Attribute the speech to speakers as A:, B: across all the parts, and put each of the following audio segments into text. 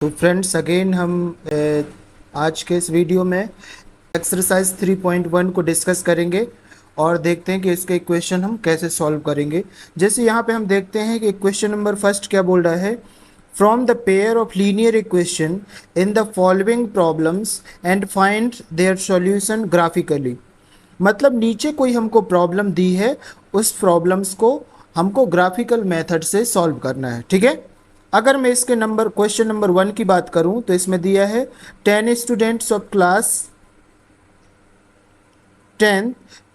A: तो friends again हम आज के इस वीडियो में एक्सरसाइज 3.1 को डिस्कस करेंगे और देखते हैं कि इसके इक्वेशन हम कैसे सॉल्व करेंगे। जैसे यहाँ पे हम देखते हैं कि इक्वेशन नंबर फर्स्ट क्या बोल रहा है, from the pair of linear equation in the following problems and find their solution graphically. मतलब नीचे कोई हमको प्रॉब्लम दी है, उस प्रॉब्लम्स को हमको ग्राफिकल मेथड से सॉल्व करना है। ठीक है, अगर मैं इसके नंबर क्वेश्चन नंबर 1 की बात करूं तो इसमें दिया है 10 students of class 10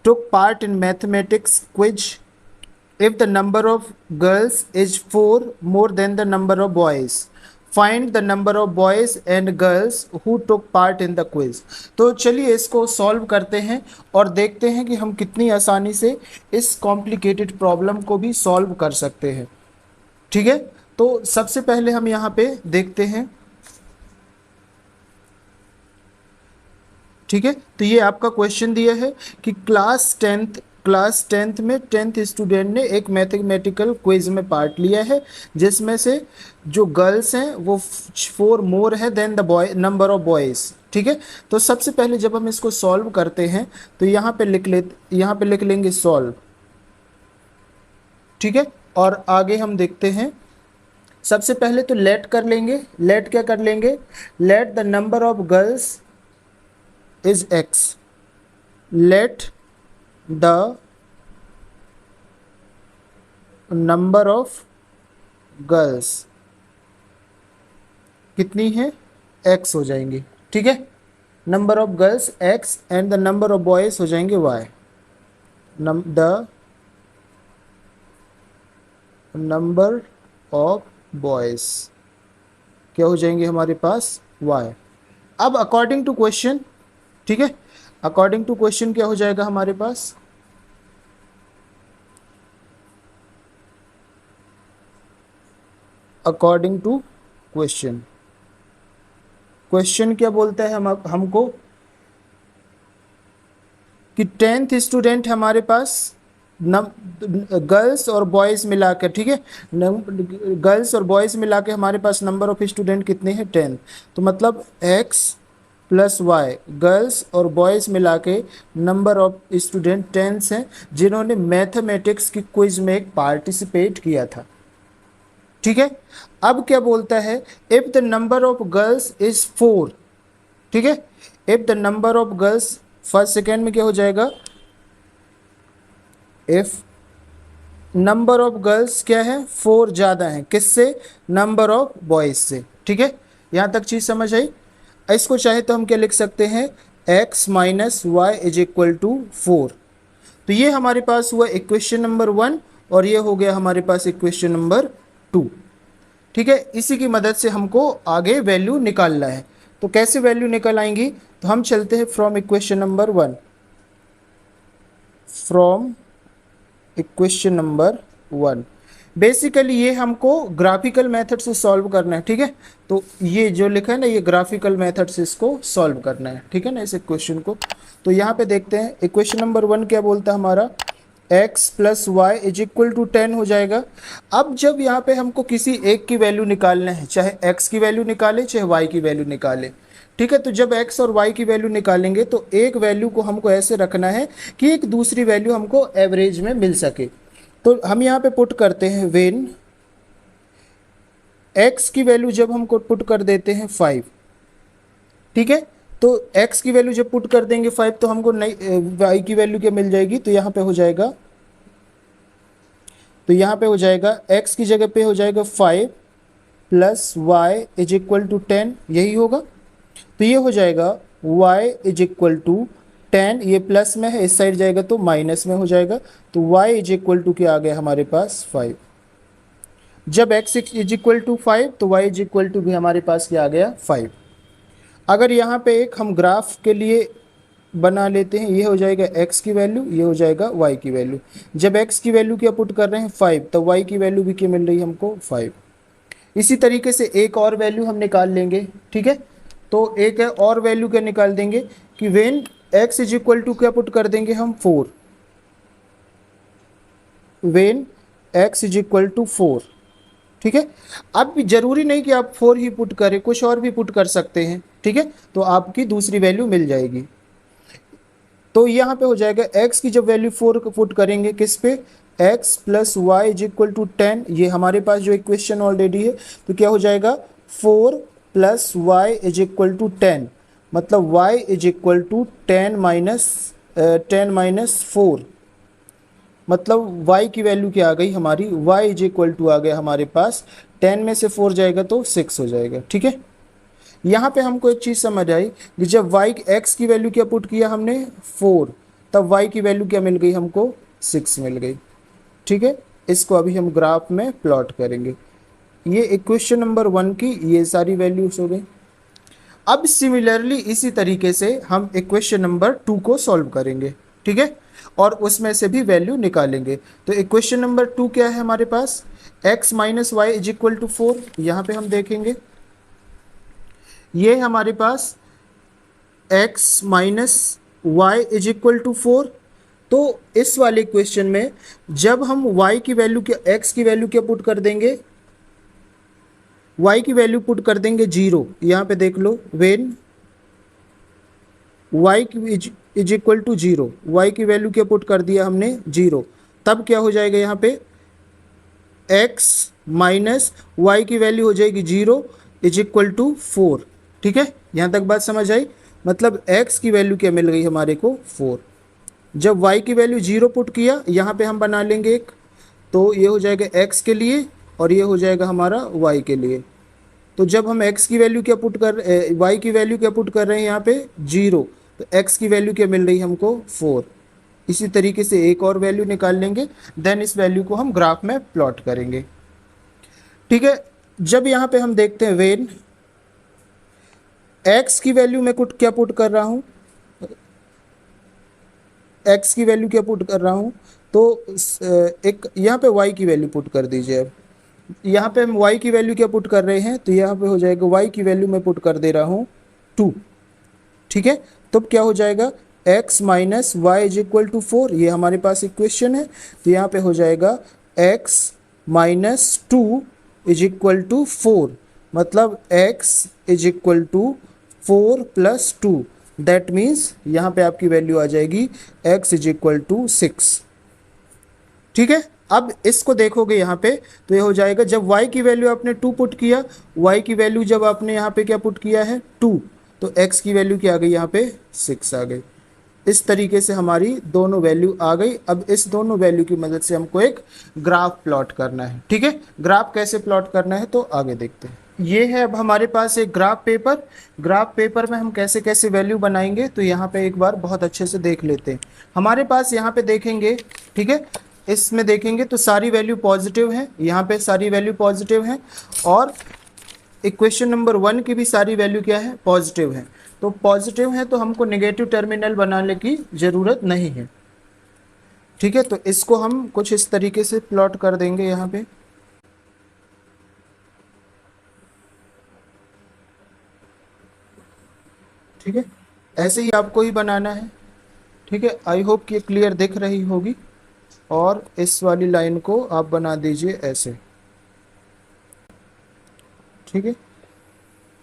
A: took part in mathematics quiz if the number of girls is 4 more than the number of boys, find the number of boys and girls who took part in the quiz। तो चलिए इसको solve करते हैं और देखते हैं कि हम कितनी आसानी से इस कॉम्प्लिकेटेड प्रॉब्लम को भी सॉल्व कर सकते हैं। ठीक है, तो सबसे पहले हम यहाँ पे देखते हैं। ठीक है, तो ये आपका क्वेश्चन दिया है कि क्लास टेंथ में 10th स्टूडेंट ने एक मैथमेटिकल क्विज में पार्ट लिया है, जिसमें से जो गर्ल्स हैं वो 4 मोर है then the boy number of boys. ठीक है, तो सबसे पहले जब हम इसको सॉल्व करते हैं तो यहाँ पे लिख लेंगे सॉल्व। ठीक है, और आगे हम देखते हैं। सबसे पहले तो लेट कर लेंगे। लेट क्या कर लेंगे, let the number of girls is x, let the number of girls कितनी है, x हो जाएंगी। ठीक है, number of girls x and the number of boys हो जाएंगे y। The number of boys क्या हो जाएंगे हमारे पास, y। अब अकॉर्डिंग टू क्वेश्चन, ठीक है, अकॉर्डिंग टू क्वेश्चन क्या हो जाएगा हमारे पास, अकॉर्डिंग टू क्वेश्चन, क्वेश्चन क्या बोलता है हमको कि 10th स्टूडेंट हमारे पास गर्ल्स और बॉयज़ मिलाकर, ठीक है, गर्ल्स और बॉयज़ मिला के हमारे पास नंबर ऑफ स्टूडेंट कितने हैं, 10। तो मतलब x प्लस वाई, गर्ल्स और बॉयज़ मिला के नंबर ऑफ स्टूडेंट 10 हैं जिन्होंने मैथमेटिक्स की क्विज में एक पार्टिसिपेट किया था। ठीक है, अब क्या बोलता है, if the number of girls is 4। ठीक है, if the number of girls, first second में क्या हो जाएगा, इफ नंबर ऑफ गर्ल्स क्या है, 4 ज़्यादा है किससे, नंबर ऑफ बॉयज़ से। ठीक है, यहाँ तक चीज़ समझ आई। इसको चाहे तो हम क्या लिख सकते हैं, x minus y is equal to 4। तो ये हमारे पास हुआ इक्वेशन नंबर 1 और ये हो गया हमारे पास इक्वेशन नंबर 2। ठीक है, इसी की मदद से हमको आगे वैल्यू निकालना है। तो कैसे वैल्यू निकल आएंगी, तो हम चलते हैं from equation number 1, from equation number 1। Basically ये हमको ग्राफिकल मेथड से सॉल्व करना है। ठीक है, तो ये जो लिखा है ना, ये ग्राफिकल मेथड से इसको सॉल्व करना है। ठीक है ना, इस इक्वेशन को। तो यहाँ पे देखते हैं इक्वेशन नंबर 1 क्या बोलता है हमारा, x plus y is equal to 10 हो जाएगा। अब जब यहाँ पे हमको किसी एक की वैल्यू निकालना है, चाहे x की वैल्यू निकाले चाहे y की वैल्यू निकाले। ठीक है, तो जब x और y की वैल्यू निकालेंगे तो एक वैल्यू को हमको ऐसे रखना है कि एक दूसरी वैल्यू हमको एवरेज में मिल सके। तो हम यहाँ पे पुट करते हैं वेन x की वैल्यू जब हमको पुट कर देते हैं 5। ठीक है, तो x की वैल्यू जब पुट कर देंगे 5 तो हमको नई y की वैल्यू क्या मिल जाएगी, तो यहाँ पे हो जाएगा, तो यहाँ पे हो जाएगा x की जगह पे हो जाएगा 5 plus y is equal to 10, यही होगा। तो ये हो जाएगा y इज इक्वल टू 10, ये प्लस में है, इस साइड जाएगा तो माइनस में हो जाएगा। तो y इज इक्वल टू क्या आ गया हमारे पास, 5। जब x इज इक्वल टू 5 तो y इज इक्वल टू भी हमारे पास क्या आ गया, 5। अगर यहाँ पे एक हम ग्राफ के लिए बना लेते हैं, ये हो जाएगा x की वैल्यू, ये हो जाएगा y की वैल्यू। जब x की वैल्यू क्या पुट कर रहे हैं 5, तो y की वैल्यू भी क्या मिल रही है हमको, 5। इसी तरीके से एक और वैल्यू हम निकाल लेंगे। ठीक है, तो एक और वैल्यू क्या निकाल देंगे कि when x is equal to क्या पुट कर देंगे हम, 4। When x is equal to 4। ठीक है। अब जरूरी नहीं कि आप 4 ही पुट करें, कुछ और भी पुट कर सकते हैं, ठीक है, तो आपकी दूसरी वैल्यू मिल जाएगी। तो यहाँ पे हो जाएगा x की जब वैल्यू 4 को पुट करेंगे किस पे, x plus y is equal to 10, ये हमारे पास जो इक्वेशन ऑलरेडी है, तो क्या हो जाएगा 4 plus y is equal to 10, मतलब y is equal to 10 minus 4, मतलब y की वैल्यू क्या आ गई हमारी, y इज इक्वल टू आ गया हमारे पास 10 में से 4 जाएगा तो 6 हो जाएगा, ठीक है। यहाँ पे हमको एक चीज़ समझ आई कि जब y x की वैल्यू क्या पुट किया हमने 4, तब y की वैल्यू क्या मिल गई हमको 6 मिल गई, ठीक है। इसको अभी हम ग्राफ में प्लॉट करेंगे। ये इक्वेशन नंबर 1 की ये सारी वैल्यूज हो गई। अब सिमिलरली इसी तरीके से हम इक्वेशन नंबर 2 को सॉल्व करेंगे, ठीक है, और उसमें से भी वैल्यू निकालेंगे। तो इक्वेशन नंबर 2 क्या है हमारे पास, x minus y is equal to 4, यहाँ पे हम देखेंगे ये हमारे पास x minus y is equal to 4। तो इस वाले क्वेश्चन में जब हम y की वैल्यू क्या, x की वैल्यू क्या पुट कर देंगे, y की वैल्यू पुट कर देंगे 0, यहाँ पे देख लो when y is equal to 0, y की वैल्यू क्या पुट कर दिया हमने 0, तब क्या हो जाएगा यहाँ पे x माइनस वाई की वैल्यू हो जाएगी 0 इज इक्वल टू 4, ठीक है। यहाँ तक बात समझ आई, मतलब x की वैल्यू क्या मिल गई हमारे को 4। जब y की वैल्यू 0 पुट किया, यहाँ पे हम बना लेंगे एक, तो ये हो जाएगा x के लिए और ये हो जाएगा हमारा y के लिए। तो जब हम x की वैल्यू क्या पुट कर y की वैल्यू क्या पुट कर रहे हैं यहाँ पे 0, तो x की वैल्यू क्या मिल रही है हमको 4। इसी तरीके से एक और वैल्यू निकाल लेंगे, देन इस वैल्यू को हम ग्राफ में प्लॉट करेंगे, ठीक है। जब यहाँ पे हम देखते हैं वेन x की वैल्यू में क्या पुट कर रहा हूँ, x की वैल्यू क्या पुट कर रहा हूँ, तो एक यहाँ पे y की वैल्यू पुट कर दीजिए। अब यहाँ पे हम y की वैल्यू क्या पुट कर रहे हैं, तो यहाँ पे हो जाएगा y की वैल्यू मैं पुट कर दे रहा हूँ 2, ठीक है। तो क्या हो जाएगा x minus y is equal to 4, ये हमारे पास इक्वेशन है, तो यहाँ पे हो जाएगा x minus 2 is equal to 4, मतलब x is equal to 4 plus 2, that means यहाँ पे आपकी वैल्यू आ जाएगी x इज इक्वल टू 6, ठीक है। अब इसको देखोगे यहाँ पे, तो ये हो जाएगा जब y की वैल्यू आपने 2 पुट किया, y की वैल्यू जब आपने यहाँ पे क्या पुट किया है 2, तो x की वैल्यू क्या आ गई यहाँ पे 6 आ गई। इस तरीके से हमारी दोनों वैल्यू आ गई। अब इस दोनों वैल्यू की मदद से हमको एक ग्राफ प्लॉट करना है, ठीक है। ग्राफ कैसे प्लॉट करना है तो आगे देखते हैं। ये है अब हमारे पास एक ग्राफ पेपर। ग्राफ पेपर में हम कैसे कैसे वैल्यू बनाएंगे, तो यहाँ पे एक बार बहुत अच्छे से देख लेते हैं। हमारे पास यहाँ पे देखेंगे, ठीक है, इसमें देखेंगे तो सारी वैल्यू पॉजिटिव है, यहाँ पे सारी वैल्यू पॉजिटिव है, और इक्वेशन नंबर 1 की भी सारी वैल्यू क्या है पॉजिटिव है। तो पॉजिटिव है तो हमको नेगेटिव टर्मिनल बनाने की ज़रूरत नहीं है, ठीक है। तो इसको हम कुछ इस तरीके से प्लॉट कर देंगे यहाँ पे, ठीक है, ऐसे ही आपको ही बनाना है, ठीक है। आई होप कि क्लियर दिख रही होगी। और इस वाली लाइन को आप बना दीजिए ऐसे, ठीक है,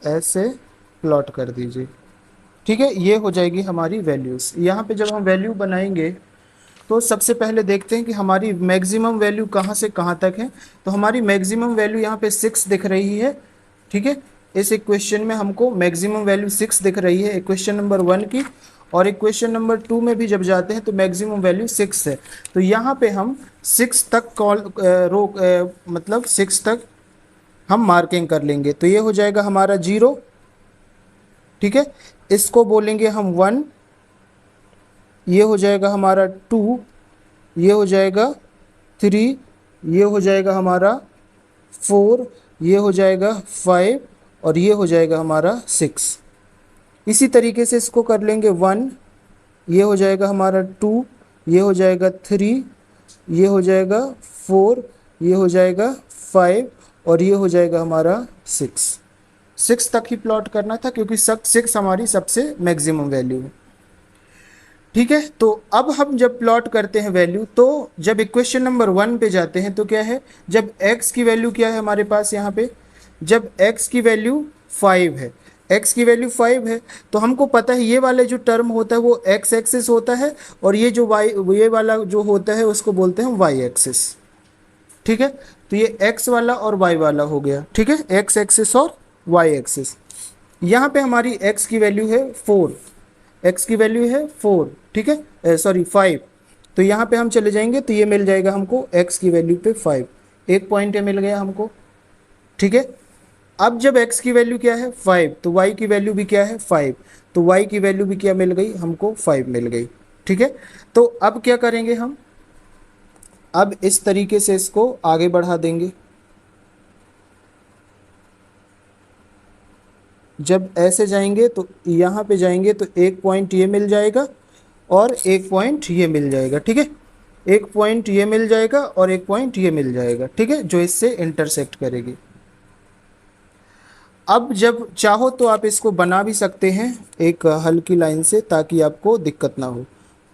A: ऐसे प्लॉट कर दीजिए, ठीक है। ये हो जाएगी हमारी वैल्यूज़। यहाँ पे जब हम वैल्यू बनाएंगे तो सबसे पहले देखते हैं कि हमारी मैक्सिमम वैल्यू कहाँ से कहाँ तक है। तो हमारी मैक्सिमम वैल्यू यहाँ पे 6 दिख रही है, ठीक है। इस इक्वेशन में हमको मैक्सिमम वैल्यू 6 दिख रही है इक्वेशन नंबर 1 की, और इक्वेशन नंबर 2 में भी जब जाते हैं तो मैक्सिमम वैल्यू 6 है। तो यहाँ पे हम 6 तक मतलब 6 तक हम मार्किंग कर लेंगे। तो ये हो जाएगा हमारा 0, ठीक है, इसको बोलेंगे हम 1, ये हो जाएगा हमारा 2, ये हो जाएगा 3, ये हो जाएगा हमारा 4, ये हो जाएगा 5, और ये हो जाएगा हमारा 6। इसी तरीके से इसको कर लेंगे 1, ये हो जाएगा हमारा 2, ये हो जाएगा 3, ये हो जाएगा 4, ये हो जाएगा 5, और ये हो जाएगा हमारा 6 तक ही प्लॉट करना था, क्योंकि 6 हमारी सबसे मैक्सिमम वैल्यू है। ठीक है, तो अब हम जब प्लॉट करते हैं वैल्यू, तो जब इक्वेशन नंबर 1 पे जाते हैं तो क्या है, जब x की वैल्यू क्या है हमारे पास यहाँ पे, जब x की वैल्यू 5 है, x की वैल्यू 5 है, तो हमको पता है ये वाला जो टर्म होता है वो x एक्सिस होता है, और ये जो y, ये वाला जो होता है उसको बोलते हैं y एक्सिस। ठीक है, तो ये x वाला और y वाला हो गया। ठीक है, x एक्सिस और y एक्सिस। यहाँ पे हमारी x की वैल्यू है 4, x की वैल्यू है 4, ठीक है, सॉरी 5। तो यहाँ पे हम चले जाएंगे तो ये मिल जाएगा हमको x की वैल्यू पे 5, एक पॉइंट मिल गया हमको। ठीक है, अब जब x की वैल्यू क्या है 5, तो y की वैल्यू भी क्या है 5, तो y की वैल्यू भी क्या मिल गई हमको 5 मिल गई। ठीक है, तो अब क्या करेंगे हम, अब इस तरीके से इसको आगे बढ़ा देंगे। जब ऐसे जाएंगे तो यहाँ पे जाएंगे तो एक पॉइंट ये मिल जाएगा और एक पॉइंट ये मिल जाएगा। ठीक है, एक पॉइंट ये मिल जाएगा और एक पॉइंट ये मिल जाएगा। ठीक है, जो इससे इंटरसेक्ट करेगी। अब जब चाहो तो आप इसको बना भी सकते हैं एक हल्की लाइन से, ताकि आपको दिक्कत ना हो।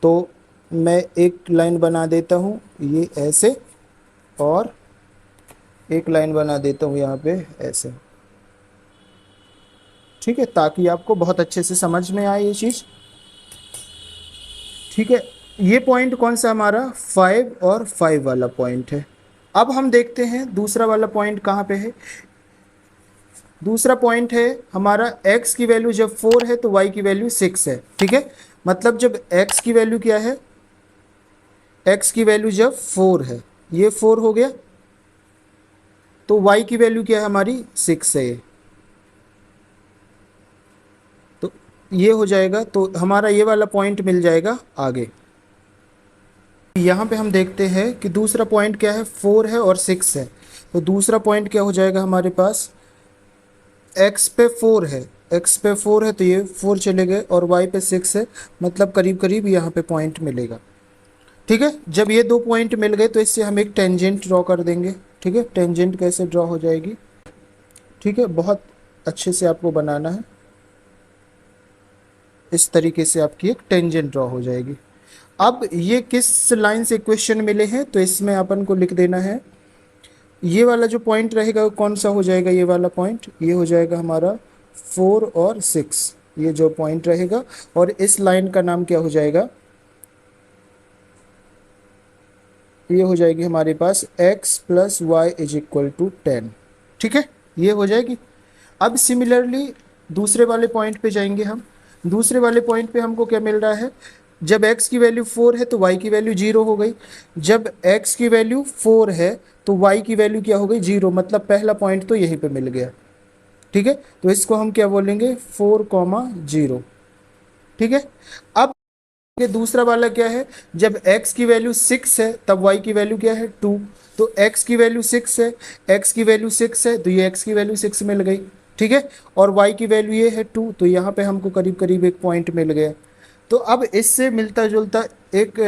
A: तो मैं एक लाइन बना देता हूँ ये ऐसे, और एक लाइन बना देता हूँ यहाँ पे ऐसे। ठीक है, ताकि आपको बहुत अच्छे से समझ में आए ये चीज़। ठीक है, ये पॉइंट कौन सा हमारा 5 और 5 वाला पॉइंट है। अब हम देखते हैं दूसरा वाला पॉइंट कहाँ पे है। दूसरा पॉइंट है हमारा x की वैल्यू जब 4 है तो y की वैल्यू 6 है। ठीक है, मतलब जब x की वैल्यू क्या है, x की वैल्यू जब 4 है, ये 4 हो गया, तो y की वैल्यू क्या है हमारी 6 है ये, तो ये हो जाएगा। तो हमारा ये वाला पॉइंट मिल जाएगा आगे। यहाँ पे हम देखते हैं कि दूसरा पॉइंट क्या है, 4 है और 6 है। तो दूसरा पॉइंट क्या हो जाएगा हमारे पास, x पे 4 है, x पे 4 है तो ये 4 चले गए, और y पे 6 है, मतलब करीब करीब यहाँ पे पॉइंट मिलेगा। ठीक है, जब ये दो पॉइंट मिल गए तो इससे हम एक टेंजेंट ड्रॉ कर देंगे। ठीक है, टेंजेंट कैसे ड्रॉ हो जाएगी, ठीक है, बहुत अच्छे से आपको बनाना है। इस तरीके से आपकी एक टेंजेंट ड्रॉ हो जाएगी। अब ये किस लाइन से क्वेश्चन मिले हैं, तो इसमें अपन को लिख देना है, ये वाला जो पॉइंट रहेगा वो कौन सा हो जाएगा, ये वाला पॉइंट, ये हो जाएगा हमारा 4 और 6, ये जो पॉइंट रहेगा। और इस लाइन का नाम क्या हो जाएगा, ये हो जाएगी हमारे पास x plus y is equal to 10। ठीक है, ये हो जाएगी। अब सिमिलरली दूसरे वाले पॉइंट पे जाएंगे हम। दूसरे वाले पॉइंट पे हमको क्या मिल रहा है, जब x की वैल्यू 4 है तो y की वैल्यू 0 हो गई। जब x की वैल्यू 4 है तो y की वैल्यू क्या हो गई 0, मतलब पहला पॉइंट तो यहीं पे मिल गया। ठीक है, तो इसको हम क्या बोलेंगे 4,0। ठीक है, अब ये दूसरा वाला क्या है, जब x की वैल्यू 6 है तब y की वैल्यू क्या है 2। तो x की वैल्यू 6 है, x की वैल्यू 6 है तो ये x की वैल्यू 6 मिल गई। ठीक है, और y की वैल्यू ये है 2, तो यहाँ पे हमको करीब करीब एक पॉइंट मिल गया। तो अब इससे मिलता जुलता एक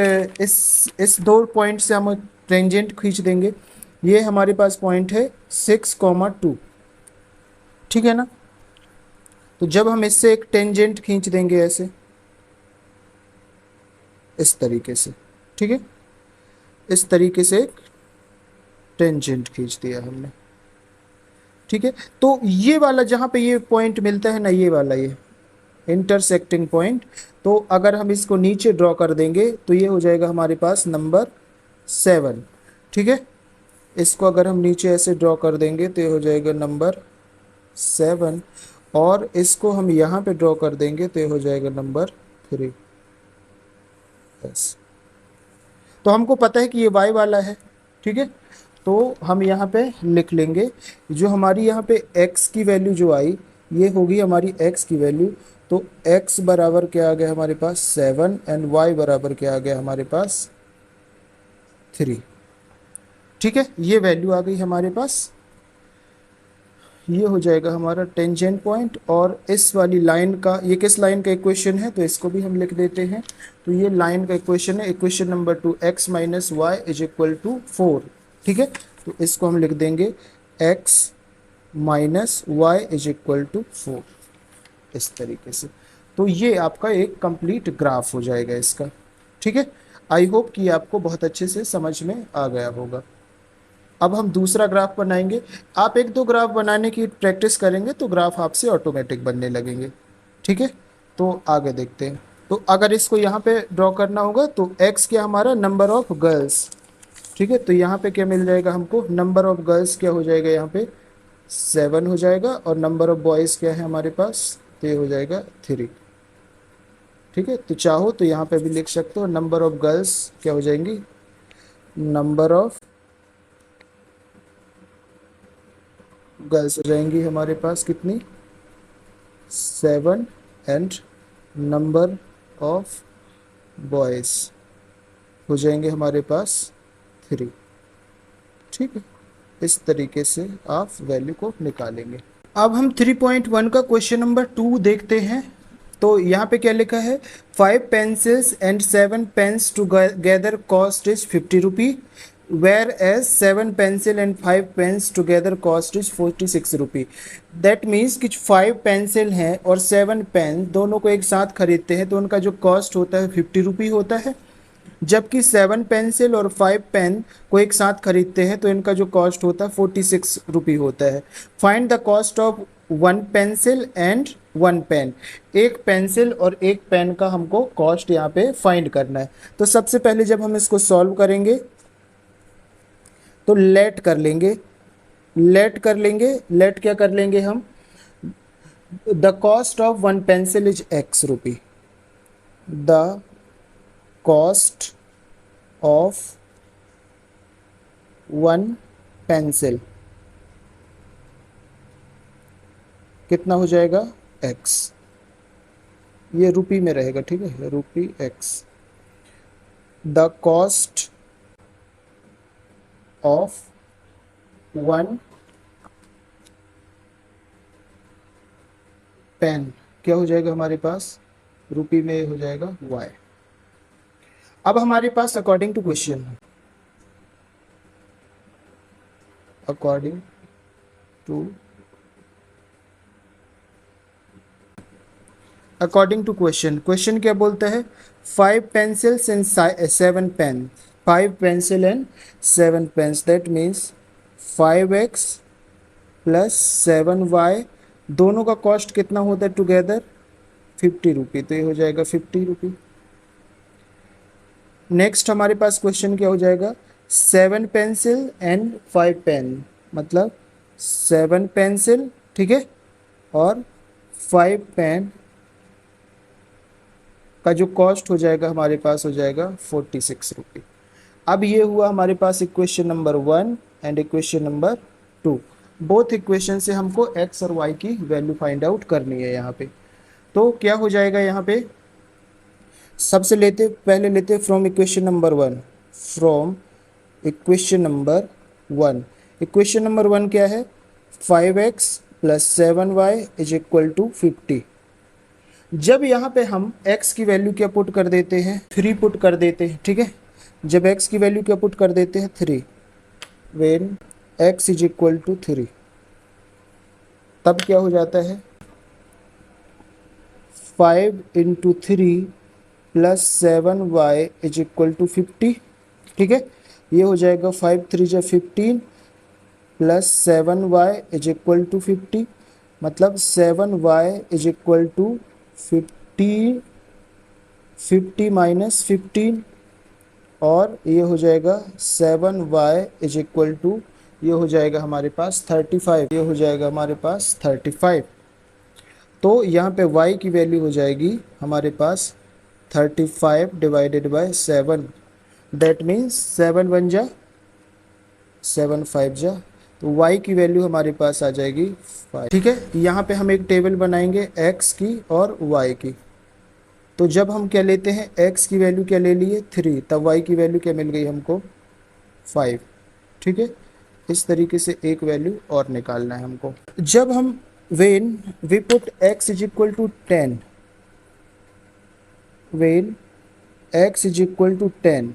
A: इस दो पॉइंट से हम टेंजेंट खींच देंगे। ये हमारे पास पॉइंट है 6,2। ठीक है ना, तो जब हम इससे एक टेंजेंट खींच देंगे ऐसे, इस तरीके से, ठीक है, इस तरीके से एक टेंजेंट खींच दिया हमने। ठीक है, तो ये वाला जहाँ पे ये पॉइंट मिलता है ना, ये वाला ये इंटरसेक्टिंग पॉइंट, तो अगर हम इसको नीचे ड्रॉ कर देंगे तो ये हो जाएगा हमारे पास नंबर 7। ठीक है, इसको अगर हम नीचे ऐसे ड्रॉ कर देंगे तो ये हो जाएगा नंबर 7, और इसको हम यहाँ पे ड्रॉ कर देंगे तो ये हो जाएगा नंबर 3। बस, तो हमको पता है कि ये y वाला है। ठीक है, तो हम यहाँ पे लिख लेंगे, जो हमारी यहाँ पे x की वैल्यू जो आई, ये होगी हमारी x की वैल्यू। तो x बराबर क्या आ गया हमारे पास 7, एंड y बराबर क्या आ गया हमारे पास 3। ठीक है, ये वैल्यू आ गई हमारे पास। ये हो जाएगा हमारा टेंजेंट पॉइंट, और इस वाली लाइन का, ये किस लाइन का इक्वेशन है तो इसको भी हम लिख देते हैं। तो ये लाइन का इक्वेशन है, equation number 2, x minus y is equal to 4। ठीक है, तो इसको हम लिख देंगे x minus y is equal to 4, इस तरीके से। तो ये आपका एक कंप्लीट ग्राफ हो जाएगा इसका। ठीक है, आई होप कि आपको बहुत अच्छे से समझ में आ गया होगा। अब हम दूसरा ग्राफ बनाएंगे। आप एक दो ग्राफ बनाने की प्रैक्टिस करेंगे तो ग्राफ आपसे ऑटोमेटिक बनने लगेंगे। ठीक है, तो आगे देखते हैं। तो अगर इसको यहाँ पे ड्रॉ करना होगा तो x क्या हमारा नंबर ऑफ गर्ल्स। ठीक है, तो यहाँ पे क्या मिल जाएगा हमको, नंबर ऑफ गर्ल्स क्या हो जाएगा यहाँ पे 7 हो जाएगा, और नंबर ऑफ बॉयज़ क्या है हमारे पास, तो ये हो जाएगा 3। ठीक है, तो चाहो तो यहाँ पे भी लिख सकते हो नंबर ऑफ गर्ल्स क्या हो जाएंगी, नंबर ऑफ गर्ल्स हो जाएंगी हमारे पास कितनी 7, एंड नंबर ऑफ बॉयज़ हो जाएंगे हमारे पास 3। ठीक है, इस तरीके से आप वैल्यू को निकालेंगे। अब हम 3.1 का क्वेश्चन नंबर 2 देखते हैं। तो यहाँ पे क्या लिखा है, 5 pencils and 7 pens together cost is 50 rupee, whereas 7 pencil and 5 pens together cost is 46 rupee। That means कि 5 पेंसिल हैं और 7 पेन दोनों को एक साथ खरीदते हैं तो उनका जो कॉस्ट होता है 50 रुपी होता है, जबकि 7 पेंसिल और 5 पेन को एक साथ खरीदते हैं तो इनका जो कॉस्ट होता है 46 रुपी होता है। Find the cost of 1 pencil and 1 pen. एक पेंसिल और एक पेन का हमको कॉस्ट यहाँ पे फाइंड करना है। तो सबसे पहले जब हम इसको सॉल्व करेंगे तो लेट कर लेंगे, लेट क्या कर लेंगे हम, the cost of 1 pencil is x rupee, the cost of 1 pencil कितना हो जाएगा x, ये रुपी में रहेगा। ठीक है, rupee x, the cost of 1 pen क्या हो जाएगा हमारे पास, रुपी में हो जाएगा y। अब हमारे पास according to question, according to question क्या बोलता है, 5 pencils and 7 pen, 5 pencil and 7 pens, that means 5x plus 7y, दोनों का कॉस्ट कितना होता है टुगेदर 50 रुपी, तो ये हो जाएगा 50 रुपी। नेक्स्ट हमारे पास क्वेश्चन क्या हो जाएगा, 7 पेंसिल एंड 5 पेन, मतलब 7 पेंसिल, ठीक है, और 5 पेन का जो कॉस्ट हो जाएगा हमारे पास हो जाएगा 46 रुपी। अब ये हुआ हमारे पास equation number 1 and equation number 2। Both equation से हमको x और y की वैल्यू फाइंड आउट करनी है यहाँ पे। तो क्या हो जाएगा यहाँ पे, सबसे पहले लेते from equation number 1, from equation number 1। Equation number 1 क्या है, 5x plus 7y is equal to 50। जब यहाँ पे हम x की वैल्यू क्या पुट कर देते हैं, 3 पुट कर देते हैं। ठीक है, जब x की वैल्यू क्या पुट कर देते हैं 3, when x is equal to 3, तब क्या हो जाता है 5 into 3 plus 7y is equal to 50। ठीक है, ये हो जाएगा 5 3 जा 15 plus 7y is equal to 50, मतलब 7y is equal to 50 minus 15, और ये हो जाएगा 7y इज इक्वल टू, ये हो जाएगा हमारे पास 35, ये हो जाएगा हमारे पास 35। तो यहाँ पे y की वैल्यू हो जाएगी हमारे पास 35 डिवाइडेड बाय 7, दैट मीन्स 7 1 जा 7 5 जा, तो y की वैल्यू हमारे पास आ जाएगी 5। ठीक है, यहाँ पे हम एक टेबल बनाएंगे x की और y की। तो जब हम क्या लेते हैं, x की वैल्यू क्या ले लिए 3, तब y की वैल्यू क्या मिल गई हमको 5। ठीक है, इस तरीके से एक वैल्यू और निकालना है हमको। जब हम when we put x is equal to 10, when x is equal to 10,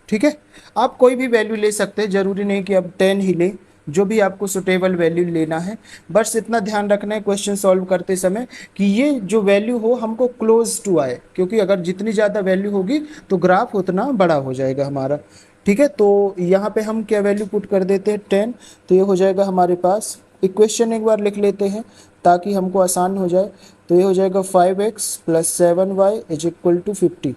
A: ठीक है, आप कोई भी वैल्यू ले सकते हैं, जरूरी नहीं कि आप 10 ही लें, जो भी आपको सुटेबल वैल्यू लेना है। बस इतना ध्यान रखना है क्वेश्चन सॉल्व करते समय कि ये जो वैल्यू हो हमको क्लोज टू आए, क्योंकि अगर जितनी ज़्यादा वैल्यू होगी तो ग्राफ उतना बड़ा हो जाएगा हमारा। ठीक है, तो यहाँ पे हम क्या वैल्यू पुट कर देते हैं 10, तो ये हो जाएगा हमारे पास। इक्वेशन एक बार लिख लेते हैं ताकि हमको आसान हो जाए। तो ये हो जाएगा 5x plus 7y is equal to 50।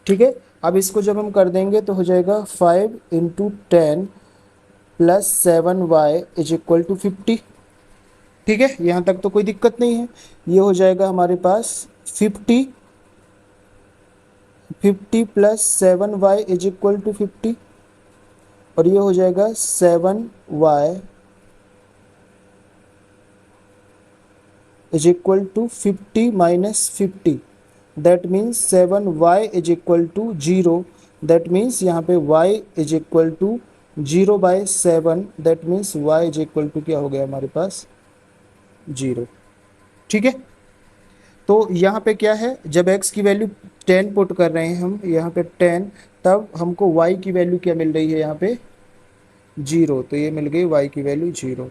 A: ठीक है, अब इसको जब हम कर देंगे तो हो जाएगा 5 into 10 plus 7y is equal to 50। ठीक है, यहाँ तक तो कोई दिक्कत नहीं है। ये हो जाएगा हमारे पास 50 plus 7y is equal to 50, और ये हो जाएगा 7y is equal to 50 minus 50, that means 7y is equal to 0। That means यहाँ पे y is equal to 0/7, that means y is equal to क्या हो गया हमारे पास 0। ठीक है, तो यहाँ पे क्या है, जब x की वैल्यू 10 पुट कर रहे हैं हम यहाँ पे 10, तब हमको y की वैल्यू क्या मिल रही है यहाँ पे 0, तो ये मिल गई y की वैल्यू 0।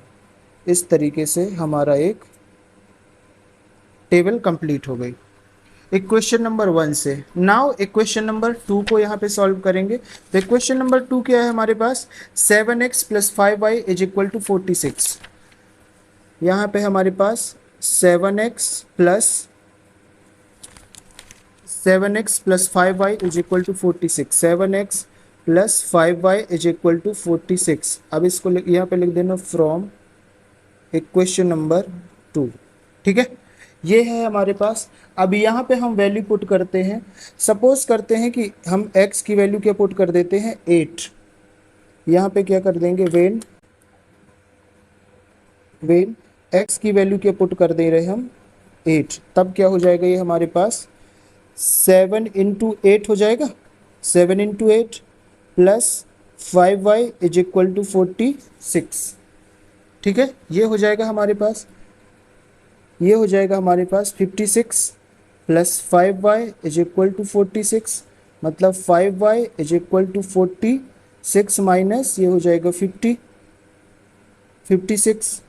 A: इस तरीके से हमारा एक टेबल कंप्लीट हो गई इक्वेशन नंबर 1 से। नाउ इक्वेशन नंबर 2 को यहाँ पे सॉल्व करेंगे। तो इक्वेशन नंबर 2 क्या है हमारे पास, 7x plus 5y is equal to 46। यहाँ पे हमारे पास 7x plus 5y is equal to 46, 7x plus 5y is equal to 46। अब इसको यहाँ पे लिख देना फ्रॉम इक्वेशन नंबर 2। ठीक है, ये है हमारे पास। अब यहाँ पे हम वैल्यू पुट करते हैं। सपोज करते हैं कि हम x की वैल्यू क्या पुट कर देते हैं 8। यहाँ पे क्या कर देंगे वेन x की वैल्यू क्या पुट कर दे रहे हैं हम 8, तब क्या हो जाएगा ये हमारे पास 7 इंटू 8 हो जाएगा, 7 into 8 plus 5y is equal to 46। ठीक है, ये हो जाएगा हमारे पास, ये हो जाएगा हमारे पास 56 plus 5y is equal to 46, मतलब 5y is equal to 46 minus ये हो जाएगा 56,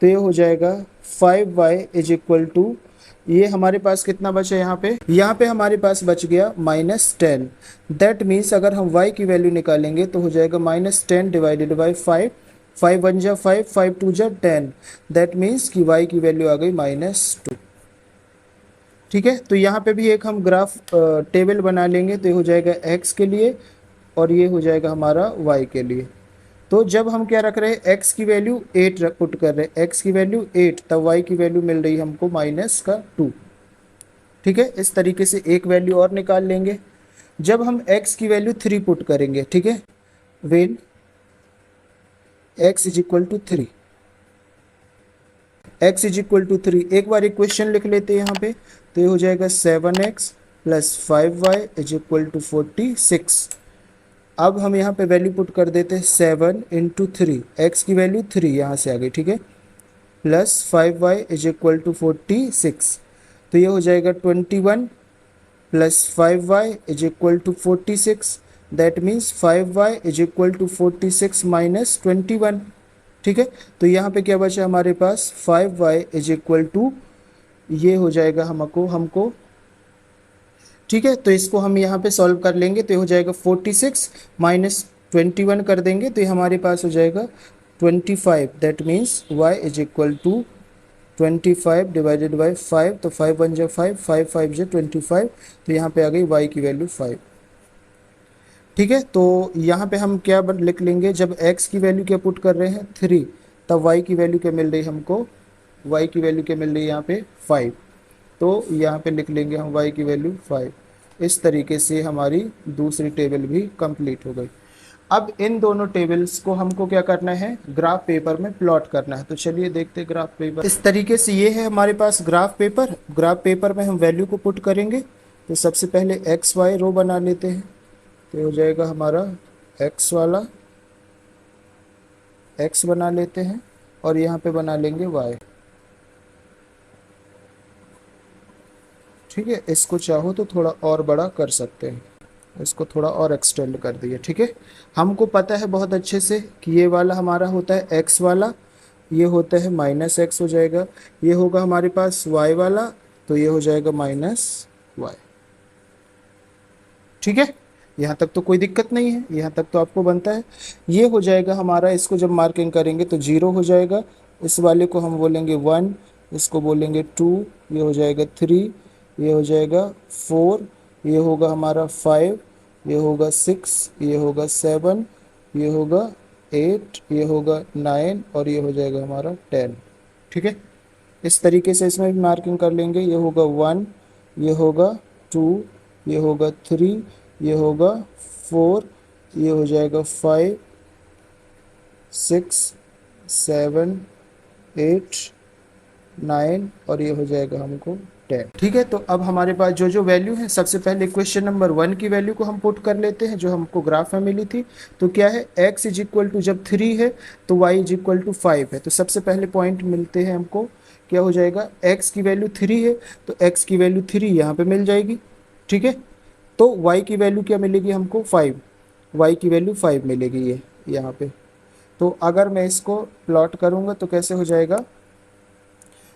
A: तो ये हो जाएगा 5y इज इक्वल टू, ये हमारे पास कितना बचा यहाँ पे हमारे पास बच गया -10। दैट मीन्स अगर हम y की वैल्यू निकालेंगे तो हो जाएगा -10 डिवाइडेड बाई 5, 5 1 जा 5, 5 2 जा 10, दैट मीन्स कि y की वैल्यू आ गई -2। ठीक है, तो यहाँ पे भी एक हम ग्राफ टेबल बना लेंगे। तो ये हो जाएगा x के लिए और ये हो जाएगा हमारा y के लिए। तो जब हम क्या रख रहे हैं x की वैल्यू 8 पुट कर रहे हैं, x की वैल्यू 8, तब y की वैल्यू मिल रही है हमको -2। ठीक है, इस तरीके से एक वैल्यू और निकाल लेंगे। जब हम x की वैल्यू 3 पुट करेंगे, ठीक है, when x is equal to 3, x is equal to 3, एक बार इक्वेशन लिख लेते हैं यहाँ पे। तो ये हो जाएगा 7x plus 5y is equal to 46। अब हम यहाँ पे वैल्यू पुट कर देते हैं 7 इंटू 3, एक्स की वैल्यू 3 यहाँ से आ गई। ठीक है, plus 5y is equal to 46, तो ये हो जाएगा 21 plus 5y is equal to 46, that means 5y is equal to 46 minus 21। ठीक है, तो यहाँ पे क्या बचा हमारे पास 5y इज इक्वल टू, ये हो जाएगा हमको। ठीक है, तो इसको हम यहाँ पे सॉल्व कर लेंगे। तो ये हो जाएगा 46 माइनस 21 कर देंगे तो ये हमारे पास हो जाएगा 25, that means y is equal to 25 divided by 5, तो 5 1 जा 5, 5 5 जा 25, तो यहाँ पे आ गई y की वैल्यू 5। ठीक है, तो यहाँ पे हम क्या लिख लेंगे, जब x की वैल्यू क्या पुट कर रहे हैं 3, तब y की वैल्यू क्या मिल रही है हमको, y की वैल्यू क्या मिल रही है यहाँ पे 5, तो यहाँ पे लिख लेंगे हम y की वैल्यू 5। इस तरीके से हमारी दूसरी टेबल भी कंप्लीट हो गई। अब इन दोनों टेबल्स को हमको क्या करना है, ग्राफ पेपर में प्लॉट करना है। तो चलिए देखते हैं ग्राफ पेपर। इस तरीके से ये है हमारे पास ग्राफ पेपर। ग्राफ पेपर में हम वैल्यू को पुट करेंगे। तो सबसे पहले एक्स वाई रो बना लेते हैं। तो हो जाएगा हमारा एक्स वाला एक्स बना लेते हैं और यहाँ पे बना लेंगे वाई। ठीक है, इसको चाहो तो थोड़ा और बड़ा कर सकते हैं। इसको थोड़ा और एक्सटेंड कर दिए। ठीक है, हमको पता है बहुत अच्छे से कि ये वाला हमारा होता है एक्स वाला, ये होता है माइनस एक्स हो जाएगा, ये होगा हमारे पास वाई वाला, तो ये हो जाएगा माइनस वाई। ठीक है, यहाँ तक तो कोई दिक्कत नहीं है, यहाँ तक तो आपको बनता है। ये हो जाएगा हमारा, इसको जब मार्किंग करेंगे तो जीरो हो जाएगा, इस वाले को हम बोलेंगे वन, इसको बोलेंगे टू, ये हो जाएगा थ्री, ये हो जाएगा फोर, ये होगा हमारा फाइव, ये होगा सिक्स, ये होगा सेवन, ये होगा एट, ये होगा नाइन, और ये हो जाएगा हमारा टेन। ठीक है, इस तरीके से इसमें भी मार्किंग कर लेंगे। ये होगा वन, ये होगा टू, ये होगा थ्री, ये होगा फोर, ये हो जाएगा five, six, seven, eight, nine, और ये हो जाएगा हमको टेन। ठीक है, तो अब हमारे पास जो जो वैल्यू है, सबसे पहले क्वेश्चन नंबर वन की वैल्यू को हम पुट कर लेते हैं जो हमको ग्राफ में मिली थी। तो क्या है, x इज इक्वल टू जब थ्री है तो y is equal to five है। तो सबसे पहले पॉइंट मिलते हैं हमको, क्या हो जाएगा, x की वैल्यू थ्री है तो x की वैल्यू थ्री यहाँ पे मिल जाएगी। ठीक है, तो y की वैल्यू क्या मिलेगी हमको, फाइव, y की वैल्यू फाइव मिलेगी ये यहाँ पे। तो अगर मैं इसको प्लॉट करूँगा तो कैसे हो जाएगा,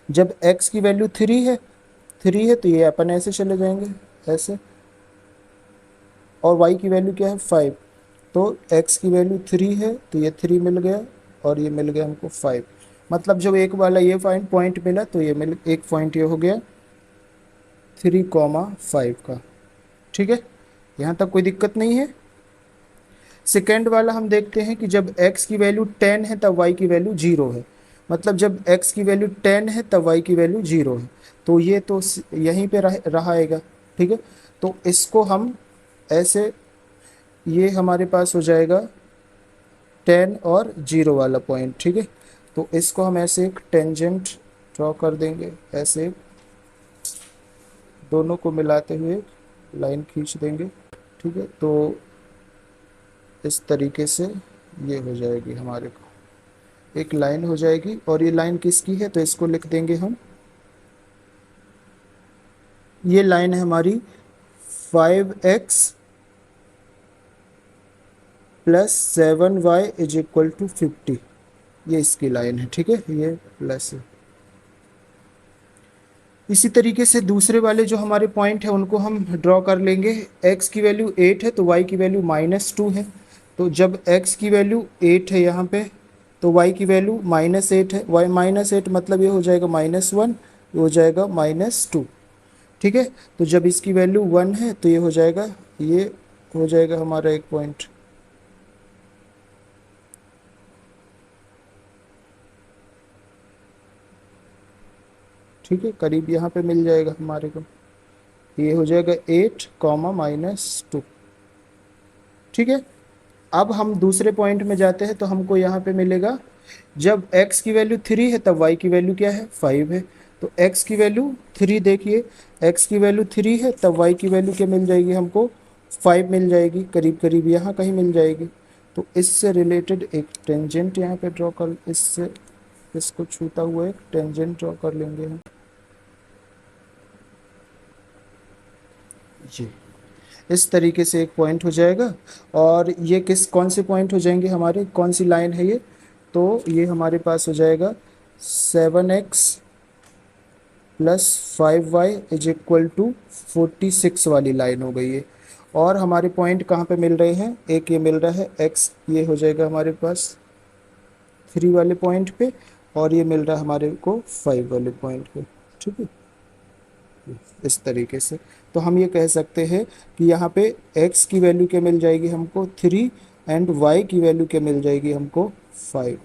A: जब x की वैल्यू थ्री है तो ये अपन ऐसे चले जाएंगे ऐसे, और y की वैल्यू क्या है, फाइव, तो x की वैल्यू थ्री है तो ये थ्री मिल गया, और ये मिल गया हमको फाइव। मतलब जब एक वाला ये पॉइंट मिला तो ये मिल, एक पॉइंट ये हो गया थ्री कॉमा फाइव का। ठीक है, यहाँ तक कोई दिक्कत नहीं है। सेकेंड वाला हम देखते हैं कि जब x की वैल्यू टेन है तब y की वैल्यू जीरो है। मतलब जब x की वैल्यू टेन है तब y की वैल्यू जीरो है, तो ये तो यहीं पे रहेगा। ठीक है, तो इसको हम ऐसे, ये हमारे पास हो जाएगा टेन और जीरो वाला पॉइंट। ठीक है, तो इसको हम ऐसे एक टेंजेंट ड्रॉ कर देंगे, ऐसे दोनों को मिलाते हुए लाइन खींच देंगे। ठीक है, तो इस तरीके से ये हो जाएगी हमारे को, एक लाइन हो जाएगी। और ये लाइन किसकी है, तो इसको लिख देंगे हम, ये लाइन है हमारी 5x plus 7y is equal to 50, ये इसकी लाइन है। ठीक है, ये प्लस है। इसी तरीके से दूसरे वाले जो हमारे पॉइंट है उनको हम ड्रॉ कर लेंगे। x की वैल्यू 8 है तो y की वैल्यू -2 है। तो जब x की वैल्यू 8 है यहाँ पे, तो y की वैल्यू -8 है। y -8 मतलब ये हो जाएगा -1, ये हो जाएगा -2। ठीक है, तो जब इसकी वैल्यू 1 है तो ये हो जाएगा, ये हो जाएगा हमारा एक पॉइंट। ठीक है, करीब यहाँ पे मिल जाएगा हमारे को, ये हो जाएगा 8 कॉमा -2। ठीक है, अब हम दूसरे पॉइंट में जाते हैं तो हमको यहाँ पे मिलेगा, जब x की वैल्यू थ्री है तब y की वैल्यू क्या है, फाइव है। तो x की वैल्यू थ्री, देखिए x की वैल्यू थ्री है तब y की वैल्यू क्या मिल जाएगी हमको, फाइव मिल जाएगी, करीब करीब यहाँ कहीं मिल जाएगी। तो इससे रिलेटेड एक टेंजेंट यहाँ पे ड्रॉ कर, इससे इसको छूता हुआ एक टेंजेंट ड्रॉ कर लेंगे हम। जी, इस तरीके से एक पॉइंट हो जाएगा। और ये कौन से पॉइंट हो जाएंगे हमारे, कौन सी लाइन है ये, तो ये हमारे पास हो जाएगा 7x plus 5y is equal to 46 वाली लाइन हो गई है। और हमारे पॉइंट कहाँ पे मिल रहे हैं, एक ये मिल रहा है x, ये हो जाएगा हमारे पास 3 वाले पॉइंट पे, और ये मिल रहा है हमारे को 5 वाले पॉइंट पे। ठीक है, इस तरीके से तो हम ये कह सकते हैं कि यहाँ पे x की वैल्यू क्या मिल जाएगी हमको, थ्री, एंड y की वैल्यू क्या मिल जाएगी हमको, फाइव।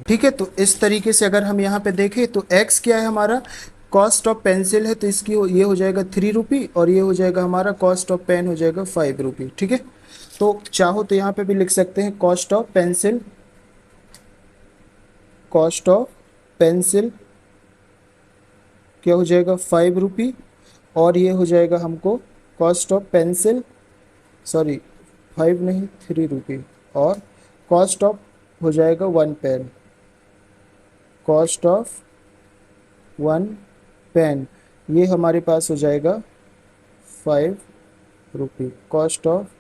A: ठीक है, तो इस तरीके से अगर हम यहाँ पे देखें तो x क्या है हमारा, कॉस्ट ऑफ पेंसिल है, तो इसकी ये हो जाएगा 3 रुपी, और ये हो जाएगा हमारा कॉस्ट ऑफ पेन हो जाएगा 5 रुपी। ठीक है, तो चाहो तो यहाँ पे भी लिख सकते हैं cost of pencil, cost of pencil क्या हो जाएगा 5 रुपी, और ये हो जाएगा हमको कॉस्ट ऑफ पेंसिल, सॉरी 5 नहीं 3 रुपी, और कॉस्ट ऑफ हो जाएगा 1 पेन, कॉस्ट ऑफ 1 पेन। ये हमारे पास हो जाएगा 5 रुपये, कॉस्ट ऑफ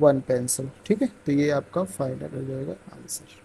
A: 1 पेंसिल। ठीक है, तो ये आपका फाइनल हो जाएगा आंसर।